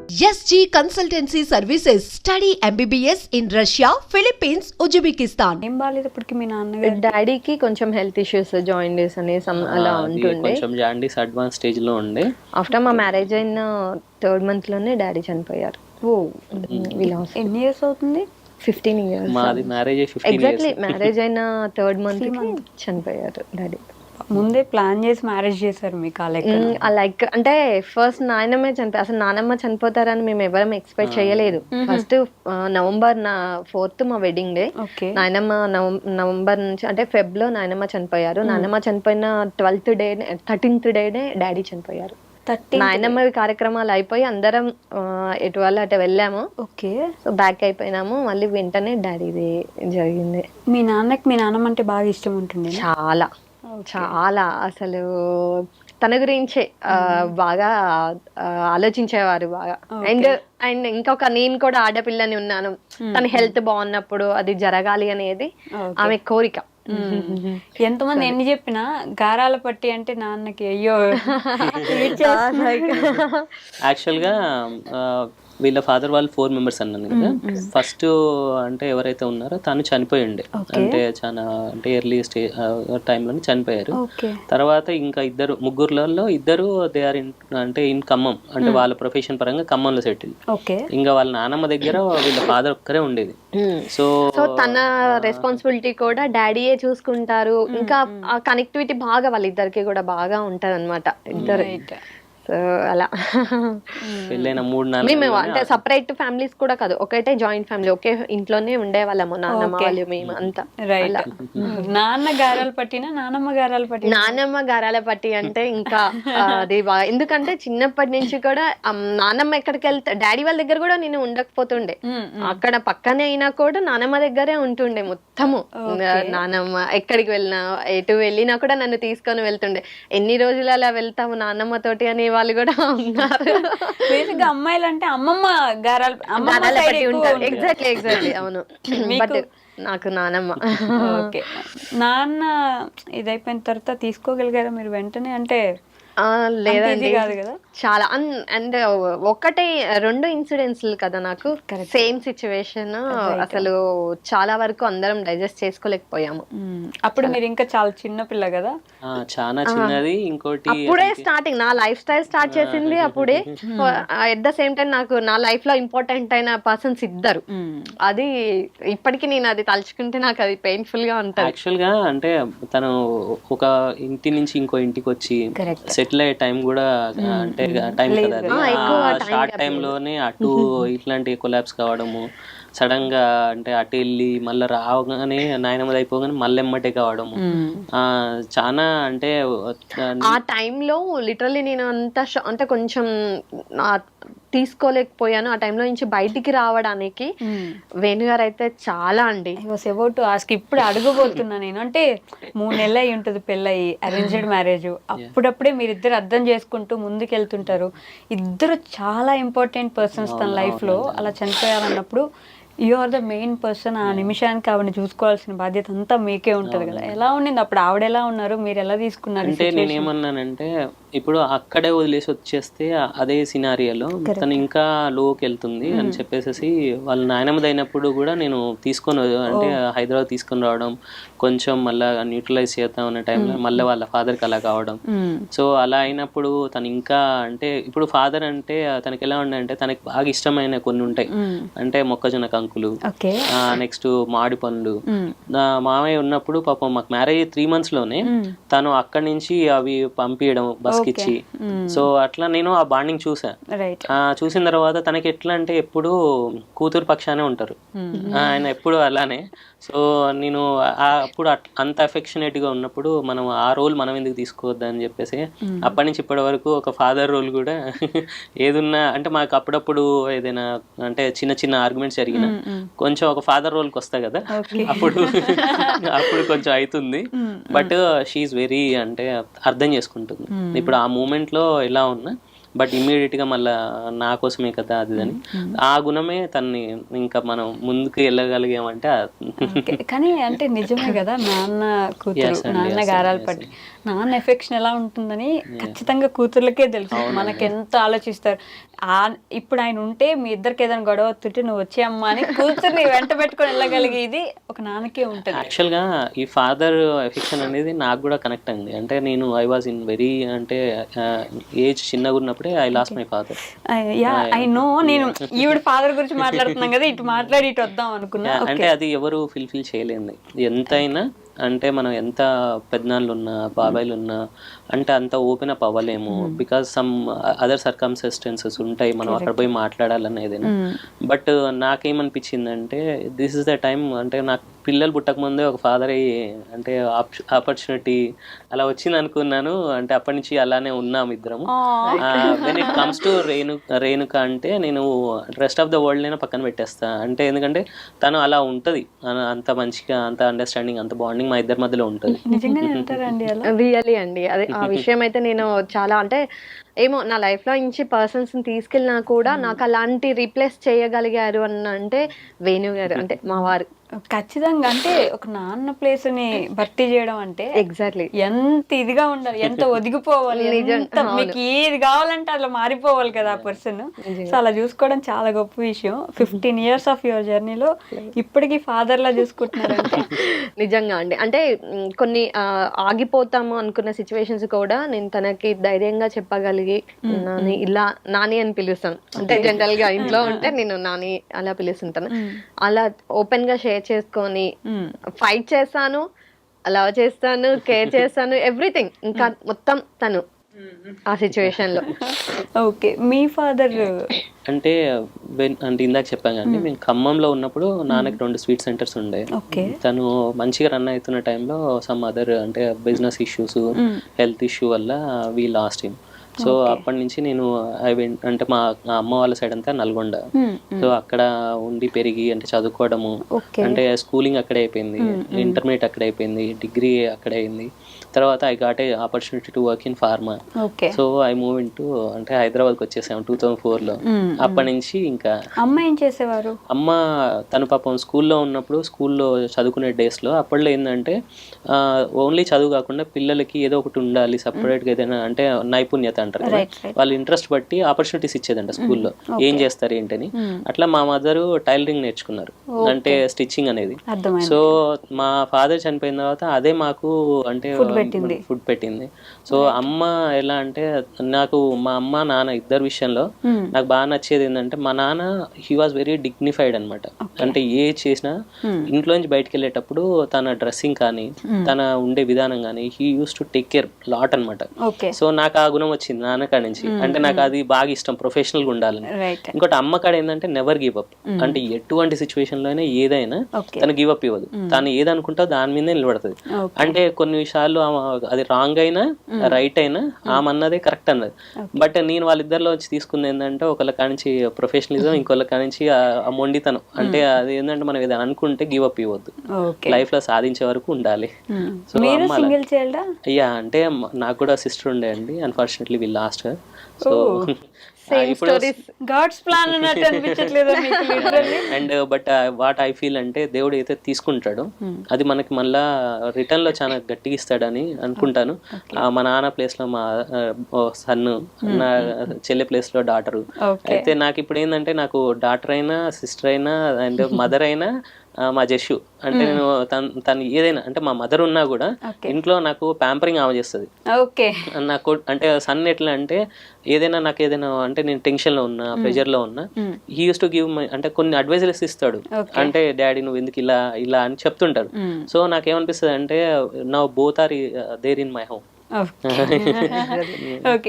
SG Consultancy Services. Study MBBS in Russia, Philippines, Uzbekistan. ఏం బాగాలేదు ఇప్పటికి మీ నాన్నగారు? డాడీకి కొంచెం హెల్త్ ఇష్యూస్ జాయిండీస్ అనే అలా ఉంటుండే. కొంచెం జాండీస్ అడ్వాన్స్ స్టేజ్ లో ఉండే. ఆఫ్టర్ మా మ్యారేజ్ అయిన 3rd month లోనే డాడీ చనిపోయారు. ఓ ఎన్ని ఇయర్స్ అవుతుంది? 15 years. మాది మ్యారేజ్ 15 ఎగ్జాక్ట్లీ మ్యారేజ్ అయిన 3rd month కి చనిపోయారు డాడీ. ముందే ప్లాన్ చేసి మ్యారేజ్ చేశారు మీకు? లైక్ అంటే ఫస్ట్ నాయనమ్మే చనిపోయి, అసలు నానమ్మ చనిపోతారని మేము ఎవరం ఎక్స్పెక్ట్ చేయలేదు. ఫస్ట్ November 4th మా వెడ్డింగ్ డే. నాయనమ్మ నవంబర్ నుంచి అంటే Feb లో నాయనమ్మ చనిపోయారు. నాయనమ్మ చనిపోయిన 13th డేనే డాడీ చనిపోయారు. నాయనమ్మ కార్యక్రమాలు అయిపోయి అందరం ఎటు వాళ్ళు అటు వెళ్ళాము. ఓకే, సో బ్యాక్ అయిపోయినాము. మళ్ళీ వెంటనే డాడీది జరిగింది. మీ నాన్నకి మీ నాన్నమ్మ అంటే బాగా ఇష్టం ఉంటుంది? చాలా చాలా, అసలు తన గురించే బాగా ఆలోచించేవారు బాగా. అండ్ ఇంకొక నేను కూడా ఆడపిల్లని ఉన్నాను, తన హెల్త్ బాగున్నప్పుడు అది జరగాలి అనేది ఆమె కోరిక. ఎంతమంది ఎన్ని చెప్పినా గారాల పట్టి అంటే నాన్నకి అయ్యో. యాక్చువల్ గా వీళ్ళ ఫాదర్ వాళ్ళు 4 members అన్నాను కదా. ఫస్ట్ అంటే ఎవరైతే ఉన్నారో తను చనిపోయి ఉండే, అంటే చాలా అంటే ఎర్లీ స్టేజ్ టైంలోనే చనిపోయారు. తర్వాత ఇంకా ముగ్గురులలో ఇద్దరు దే ఆర్ అంటే ఇన్ ఖమ్మం, అంటే వాళ్ళ ప్రొఫెషన్ పరంగా ఖమ్మంలో సెటిల్. ఇంకా వాళ్ళ నానమ్మ దగ్గర వీళ్ళ ఫాదర్ ఒక్కరే ఉండేది. సో తన రెస్పాన్సిబిలిటీ కూడా డాడీయే చూసుకుంటారు. ఇంకా ఆ కనెక్టివిటీ బాగా వాళ్ళిద్దరికి కూడా బాగా ఉంటది అనమాట ఇద్దరు. సో అలా పెళ్ళైన 3-4 మేము అంటే సపరేట్ ఫ్యామిలీస్ కూడా కాదు, ఒకటే జాయింట్ ఫ్యామిలీ, ఒకే ఇంట్లోనే ఉండేవాళ్ళము నాన్నమ్మ వాళ్ళు మేము అంతా. నాన్న గారాల పట్టినా నానమ్మ గారాల పట్టి? నానమ్మ గారాల పట్టి అంటే ఇంకా అది బాగా, ఎందుకంటే చిన్నప్పటి నుంచి కూడా నానమ్మ ఎక్కడికి వెళ్తా డాడీ వాళ్ళ దగ్గర కూడా నేను ఉండకపోతుండే. అక్కడ పక్కనే అయినా కూడా నానమ్మ దగ్గరే ఉంటుండే మొత్తము. నానమ్మ ఎక్కడికి వెళ్ళినా ఎటు వెళ్ళినా కూడా నన్ను తీసుకొని వెళ్తుండే. ఎన్ని రోజులు అలా వెళ్తాము నానమ్మ తోటి అనే వాళ్ళు కూడా ఉన్నారు. అమ్మాయిలు అంటే అమ్మమ్మ గారాల పట్టి ఉంటారు. ఎగ్జాక్ట్లీ అవును. బట్ నాకు నానమ్మ. ఓకే, నాన్న ఇదైపోయిన తర్వాత తీసుకోగలిగారా మీరు వెంటనే? అంటే లేదండి చాలా. అండ్ ఒక్కటే 2 ఇన్సిడెంట్స్ కదా నాకు, సేమ్ సిచ్యువేషన్. అసలు చాలా వరకు అందరం డైజెస్ట్ చేసుకోలేకపోయాము. అప్పుడు మీరు ఇంకా చాలా చిన్న పిల్ల కదా? చాలా చిన్నది. ఇంకోటి అప్పుడే స్టార్టింగ్ నా లైఫ్ స్టైల్ స్టార్ట్ చేసింది అప్పుడే. ఎట్ ద సేమ్ టైం నాకు నా లైఫ్ లో ఇంపార్టెంట్ అయిన పర్సన్స్ ఇద్దరు. అది ఇప్పటికీ నేను అది తలుచుకుంటే నాకు అది పెయిన్ఫుల్ గా ఉంటుంది. యాక్చువల్ గా అంటే తను ఒక ఇంటి నుంచి ఇంకో ఇంటికి వచ్చి సెటిల్ అయ్యే టైం కూడా అంటే టైం కదా, షార్ట్ టైం లోనే అటు ఇట్లాంటి కొలాప్స్ కావడము, సడన్ గా అంటే అటు వెళ్ళి మళ్ళీ రావగానే నాయనమ్మది అయిపోగానే మళ్ళీ ఎమ్మటే కావడము, చాలా అంటే ఆ టైంలో లిటరల్లీ నేను అంత అంటే కొంచెం తీసుకోలేకపోయాను. ఆ టైంలో నుంచి బయటికి రావడానికి వేణుగారు అయితే చాలా అండి. ఇప్పుడు అడగబోతున్నా నేను. అంటే 3 నెలలు అయి ఉంటుంది పెళ్ళయి, అరేంజ్డ్ మ్యారేజ్. అప్పుడప్పుడే మీరిద్దరు అర్థం చేసుకుంటూ ముందుకెళ్తుంటారు. ఇద్దరు చాలా ఇంపార్టెంట్ పర్సన్స్ తన లైఫ్ లో. అలా చనిపోయాలన్నప్పుడు you are the main person. ఆ నిమిషానికి ఆవిడని చూసుకోవాల్సిన బాధ్యత అంతా మీకే ఉంటది కదా. ఎలా ఉండింది అప్పుడు? ఆవిడ ఎలా ఉన్నారు, మీరు ఎలా తీసుకున్నారు? అంటే నేనేమన్నానంటే ఇప్పుడు అక్కడే వదిలేసి వచ్చేస్తే అదే సినారియోలో తను ఇంకా లోకి వెళ్తుంది అని చెప్పేసి వాళ్ళ నాయనమ్మది అయినప్పుడు కూడా నేను తీసుకొని అంటే హైదరాబాద్ తీసుకొని రావడం, కొంచెం మళ్ళీ న్యూట్రలైజ్ చేద్దాం అనే టైంలో మళ్ళీ వాళ్ళ ఫాదర్కి అలా కావడం. సో అలా అయినప్పుడు తను ఇంకా అంటే ఇప్పుడు ఫాదర్ అంటే తనకి ఎలా ఉండే అంటే తనకి బాగా ఇష్టమైన కొన్ని ఉంటాయి. అంటే మొక్కజొన్న కంకులు, నెక్స్ట్ మామిడి పండ్లు. నా మామయ్య ఉన్నప్పుడు పాపం మాకు మ్యారేజ్ 3 months లోనే తను అక్కడి నుంచి అవి పంపించడం బస్కి ఇచ్చి. సో అట్లా నేను ఆ బాండింగ్ చూసిన తర్వాత తనకి ఎట్లా అంటే ఎప్పుడు కూతురు పక్షానే ఉంటారు ఆయన, ఎప్పుడు అలానే. సో నేను అప్పుడు అంత అఫెక్షనేట్ గా ఉన్నప్పుడు మనం ఆ రోల్ మనం ఎందుకు తీసుకోవద్దు అని చెప్పేసి అప్పటి నుంచి ఇప్పటి వరకు ఒక ఫాదర్ రోల్ కూడా ఏదున్నా అంటే మాకు అప్పుడప్పుడు ఏదైనా అంటే చిన్న చిన్న ఆర్గ్యుమెంట్స్ జరిగినా కొంచెం ఒక ఫాదర్ రోల్కి వస్తా కదా, అప్పుడు కొంచెం అవుతుంది. బట్ షీఈస్ వెరీ అంటే అర్థం చేసుకుంటుంది. ఇప్పుడు ఆ మూమెంట్ లో ఎలా ఉన్నా బట్ ఇమ్మీడియట్గా మళ్ళీ నా కోసమే కదా అది అని ఆ గుణమే తన్ని ఇంకా మనం ముందుకు వెళ్ళగలిగామంటే కానీ అంటే నిజమే కదా, నాన్న కూతురు, నాన్న గారాలు పట్టి నాన్న ఎఫెక్షన్ ఎలా ఉంటుందని ఖచ్చితంగా కూతుర్లకే తెలుసు. మనకి ఎంత ఆలోచిస్తారు. ఇప్పుడు ఆయన ఉంటే మీ ఇద్దరికి ఏదైనా గొడవ వస్తుంటే నువ్వు వచ్చే అమ్మా అని కూతుర్ని వెంట పెట్టుకొని వెళ్ళగలిగే ఇది ఒక నాన్నకే ఉంటుంది. యాక్చువల్గా ఈ ఫాదర్ ఎఫెక్షన్ అనేది నాకు కూడా కనెక్ట్ అయింది. అంటే నేను ఐ వాజ్ ఇన్ వెరీ అంటే ఏజ్ చిన్నగా ఉన్నప్పుడే I lost my father. I know, నేను ఈవిడ ఫాదర్ గురించి మాట్లాడుతున్నాం కదా, ఇటు మాట్లాడి ఇటు వద్దాం అనుకున్నా. అంటే అది ఎవరు ఫిల్ చేయలేదు. ఎంతైనా అంటే మనం ఎంత పెద్దనాళ్ళు ఉన్నా బాబాయిలు ఉన్నా అంటే అంత ఓపెన్ అప్ అవ్వలేము. బికాస్ సమ్ అదర్ సర్కమ్స్టెన్సెస్ ఉంటాయి మనం అక్కడ పోయి మాట్లాడాలని ఏదైనా. బట్ నాకేమనిపించిందంటే దిస్ ఇస్ ద టైం. అంటే నాకు పిల్లలు పుట్టక ముందే ఒక ఫాదర్ అయ్యి అంటే ఆపర్చునిటీ అలా వచ్చింది అనుకున్నాను. అంటే అప్పటి నుంచి అలానే ఉన్నాం ఇద్దరము. When it comes to Renuka అంటే నేను రెస్ట్ ఆఫ్ ద వరల్డ్ అయినా పక్కన పెట్టేస్తా. అంటే ఎందుకంటే తను అలా ఉంటుంది, అంత మంచిగా, అంత అండర్స్టాండింగ్, అంత బాండింగ్ మా ఇద్దరి మధ్యలో ఉంటుంది. రియల్లీ అండి. అదే ఆ విషయం అయితే నేను చాలా అంటే ఏమో నా లైఫ్లో నుంచి పర్సన్స్ని తీసుకెళ్ళినా కూడా నాకు అలాంటి రీప్లేస్ చేయగలిగారు అంటే వేణు గారు, అంటే మా వారు. ఖచ్చితంగా. అంటే ఒక నాన్న ప్లేస్ ని భర్తీ చేయడం అంటే ఎగ్జాక్ట్లీ ఎంత ఇదిగా ఉండాలి, ఎంత ఒదిగిపోవాలి, మీకు ఏది కావాలంటే అలా మారిపోవాలి కదా ఆ పర్సన్. సో అలా చూసుకోవడం చాలా గొప్ప విషయం. 15 years ఆఫ్ యువర్ జర్నీలో ఇప్పటికీ ఫాదర్ లా చూసుకుంటున్నారంటే నిజంగా అండి. అంటే కొన్ని ఆగిపోతాము అనుకున్న సిచ్యువేషన్స్ కూడా నేను తనకి ధైర్యంగా చెప్పగలిగి నాని ఇలా నాని అని పిలుస్తాను. అంటే జనరల్ గా ఇంట్లో ఉంటే నేను నాని అలా పిలుస్తుంటాను. అలా ఓపెన్ గా షేర్ చేసుకొని ఫైట్ చేస్తాను, లవ్ చేస్తాను, కేర్ చేస్తాను, ఎవ్రీథింగ్. ఇంకా మొత్తం తను ఆ సిచ్యువేషన్ లో. ఓకే, మీ ఫాదర్ అంటే అంటే ఇందాక చెప్పాను కానీ మేము ఖమ్మంలో ఉన్నప్పుడు నాన్నకి 2 స్వీట్ సెంటర్స్ ఉండే. తను మంచిగా రన్ అవుతున్న టైంలో సమ్ అదర్ అంటే బిజినెస్ ఇష్యూస్, హెల్త్ ఇష్యూ వల్ల వీ లాస్ట్ హిమ్. సో అప్పటి నుంచి నేను అంటే మా అమ్మ వాళ్ళ సైడ్ అంతా నల్గొండ. సో అక్కడ ఉండి పెరిగి అంటే చదువుకోవడము, అంటే స్కూలింగ్ అక్కడే అయిపోయింది, ఇంటర్మీడియట్ అక్కడే అయిపోయింది, డిగ్రీ అక్కడే అయింది. తర్వాత I got a opportunity to work in pharma. So I move in to అంటే హైదరాబాద్కి వచ్చేసాము 2004లో. అప్పటి నుంచి ఇంకా అమ్మ ఏం చేసేవారు? అమ్మ తను పాపం స్కూల్లో ఉన్నప్పుడు, స్కూల్లో చదువుకునే డేస్లో అప్పట్లో ఏంటంటే ఓన్లీ చదువు కాకుండా పిల్లలకి ఏదో ఒకటి ఉండాలి సపరేట్గా, ఏదైనా అంటే నైపుణ్యత అంటారు కదా, వాళ్ళ ఇంట్రెస్ట్ బట్టి ఆపర్చునిటీస్ ఇచ్చేదంట స్కూల్లో. ఏం చేస్తారు ఏంటని. అట్లా మా మదర్ టైలరింగ్ నేర్చుకున్నారు, అంటే స్టిచ్చింగ్ అనేది. సో మా ఫాదర్ చనిపోయిన తర్వాత అదే మాకు అంటే ఫుడ్ పెట్టింది. సో అమ్మ ఎలా అంటే నాకు మా అమ్మ నాన్న ఇద్దరు విషయంలో నాకు బాగా నచ్చేది ఏంటంటే మా నాన్న హీ వాజ్ వెరీ డిగ్నిఫైడ్ అనమాట. అంటే ఏ చేసినా ఇంట్లోంచి బయటకు వెళ్ళేటప్పుడు తన డ్రెస్సింగ్ కానీ తన ఉండే విధానం కానీ he use to take care lot అనమాట. సో నాకు ఆ గుణం వచ్చింది నాన్న కాడ నుంచి. అంటే నాకు అది బాగా ఇష్టం, ప్రొఫెషనల్ గా ఉండాలని. ఇంకోటి అమ్మ కాడ ఏంటంటే నెవర్ గివ్ అప్. అంటే ఎటువంటి సిచ్యువేషన్ లో అయినా ఏదైనా తను గివ్ అప్ ఇవ్వదు. తను ఏదనుకుంటా దాని మీదే నిలబడుతుంది. అంటే కొన్ని విషయాలు అది రాంగ్ అయినా రైట్ అయినా ఆమె అన్నదే కరెక్ట్ అన్నది. బట్ నేను వాళ్ళిద్దరిలో వచ్చి తీసుకుంది ఏంటంటే ఒకళ్ళ కానించి ప్రొఫెషనలిజం, ఇంకొకళ్ళ కానించి ఆ మొండితనం. అంటే అది ఏంటంటే మనం ఏదైనా అనుకుంటే గివ్ అప్ ఇవ్వద్దు, లైఫ్ లో సాధించే వరకు ఉండాలి. సో అయ్యా అంటే నాకు కూడా సిస్టర్ ఉండే అండి. Unfortunately we lost her. So and but what I feel అంటే దేవుడు అయితే తీసుకుంటాడు అది మనకి మళ్ళా రిటర్న్ లో చాలా గట్టిగా ఇస్తాడని అనుకుంటాను. మా నాన్న ప్లేస్ లో మా సన్, నా చెల్లె ప్లేస్ లో డాటరు. అయితే నాకు ఇప్పుడు ఏంటంటే నాకు డాటర్ అయినా సిస్టర్ అయినా అండ్ మదర్ అయినా మా జస్సు. అంటే నేను తను ఏదైనా అంటే మా మదర్ ఉన్నా కూడా ఇంట్లో నాకు ప్యాంపరింగ్ ఆమె చేస్తుంది. నాకు అంటే సన్ ఎట్లా అంటే ఏదైనా నాకు ఏదైనా అంటే నేను టెన్షన్ లో ఉన్నా, ప్రెషర్ లో ఉన్నా, he use to give my అంటే కొన్ని అడ్వైజెస్ ఇస్తాడు. అంటే డాడీ నువ్వు ఎందుకు ఇలా ఇలా అని చెప్తుంటాడు. సో నాకేమనిపిస్తుంది అంటే నా both are there in my home. Okay.